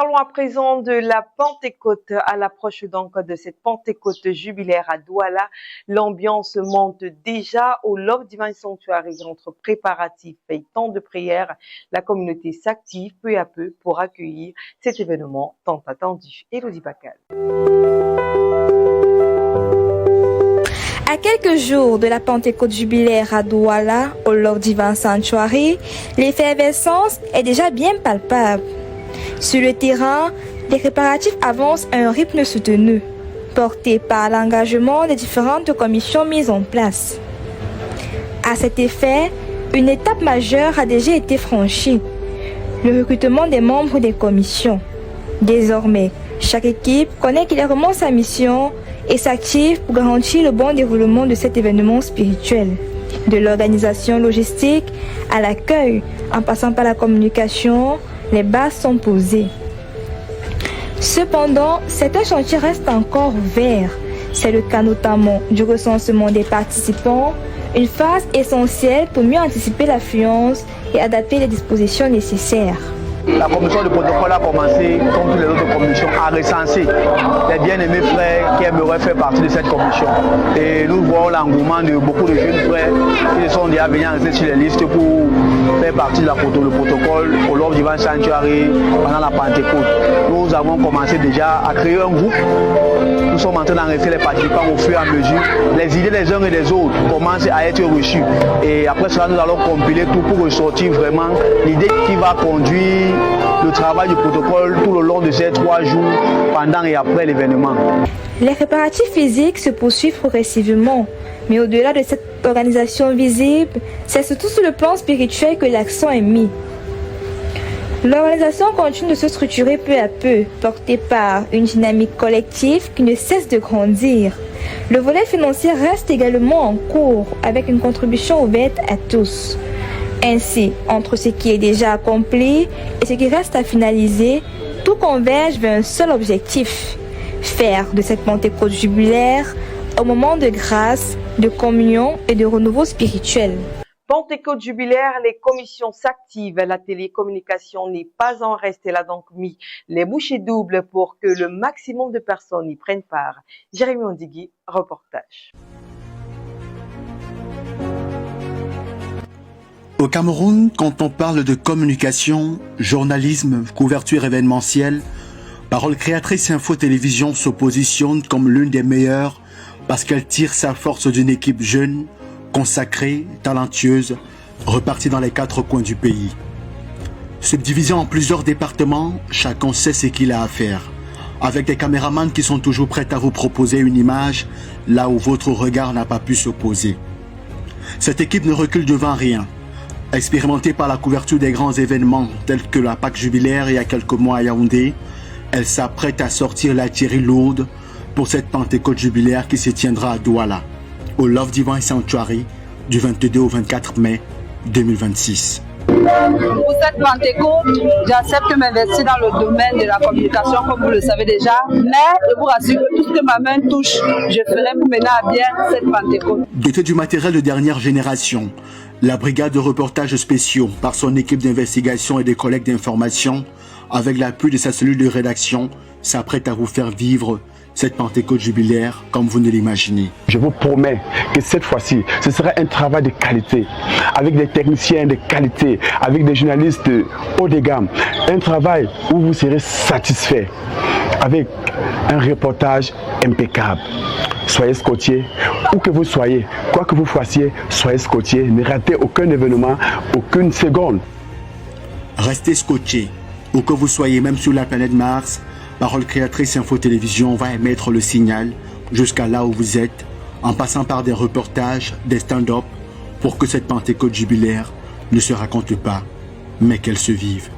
Parlons à présent de la Pentecôte. À l'approche donc de cette Pentecôte jubilaire à Douala, l'ambiance monte déjà au Love Divine Sanctuary. Entre préparatifs et temps de prière, la communauté s'active peu à peu pour accueillir cet événement tant attendu. Élodie Bacal. À quelques jours de la Pentecôte jubilaire à Douala, au Love Divine Sanctuary, l'effervescence est déjà bien palpable. Sur le terrain, les préparatifs avancent à un rythme soutenu, porté par l'engagement des différentes commissions mises en place. À cet effet, une étape majeure a déjà été franchie, le recrutement des membres des commissions. Désormais, chaque équipe connaît clairement sa mission et s'active pour garantir le bon déroulement de cet événement spirituel. De l'organisation logistique à l'accueil, en passant par la communication, les bases sont posées. Cependant, certains chantiers restent encore verts. C'est le cas notamment du recensement des participants, une phase essentielle pour mieux anticiper l'affluence et adapter les dispositions nécessaires. La commission de protocole a commencé, comme toutes les autres commissions, à recenser les bien-aimés frères qui aimeraient faire partie de cette commission. Et nous voyons l'engouement de beaucoup de jeunes frères qui sont déjà venus rester sur les listes pour faire partie de le protocole au Love Divine Sanctuary pendant la Pentecôte. Nous avons commencé déjà à créer un groupe. Nous sommes en train d'enregistrer les participants au fur et à mesure. Les idées des uns et des autres commencent à être reçues. Et après cela, nous allons compiler tout pour ressortir vraiment l'idée qui va conduire le travail du protocole tout le long de ces 3 jours, pendant et après l'événement. Les préparatifs physiques se poursuivent progressivement, mais au-delà de cette organisation visible, c'est surtout sur le plan spirituel que l'accent est mis. L'organisation continue de se structurer peu à peu, portée par une dynamique collective qui ne cesse de grandir. Le volet financier reste également en cours, avec une contribution ouverte à tous. Ainsi, entre ce qui est déjà accompli et ce qui reste à finaliser, tout converge vers un seul objectif: faire de cette Pentecôte jubilaire un moment de grâce, de communion et de renouveau spirituel. Pentecôte jubilaire, les commissions s'activent. La télécommunication n'est pas en reste. Elle a donc mis les bouchées doubles pour que le maximum de personnes y prennent part. Jérémy Ondigui, reportage. Au Cameroun, quand on parle de communication, journalisme, couverture événementielle, Parole Créatrice Info Télévision se positionne comme l'une des meilleures parce qu'elle tire sa force d'une équipe jeune, consacrée, talentueuse, repartie dans les 4 coins du pays. Subdivisée en plusieurs départements, chacun sait ce qu'il a à faire, avec des caméramans qui sont toujours prêts à vous proposer une image là où votre regard n'a pas pu se poser. Cette équipe ne recule devant rien. Expérimentée par la couverture des grands événements tels que la Pâque jubilaire il y a quelques mois à Yaoundé, elle s'apprête à sortir l'artillerie lourde pour cette Pentecôte jubilaire qui se tiendra à Douala, au Love Divine Sanctuary, du 22 au 24 mai 2026. Pour cette Pentecôte, j'accepte de m'investir dans le domaine de la communication, comme vous le savez déjà, mais je vous rassure que tout ce que ma main touche, je ferai pour mener à bien cette Pentecôte. Dotée du matériel de dernière génération, la brigade de reportages spéciaux, par son équipe d'investigation et des collègues d'information, avec l'appui de sa cellule de rédaction, s'apprête à vous faire vivre cette Pentecôte jubilaire comme vous ne l'imaginez. Je vous promets que cette fois-ci, ce sera un travail de qualité, avec des techniciens de qualité, avec des journalistes haut de gamme. Un travail où vous serez satisfait, avec un reportage impeccable. Soyez scotché, où que vous soyez, quoi que vous fassiez, soyez scotché, ne ratez aucun événement, aucune seconde. Restez scotché, où que vous soyez, même sur la planète Mars. Parole Créatrice Info Télévision va émettre le signal jusqu'à là où vous êtes, en passant par des reportages, des stand-up, pour que cette Pentecôte jubilaire ne se raconte pas, mais qu'elle se vive.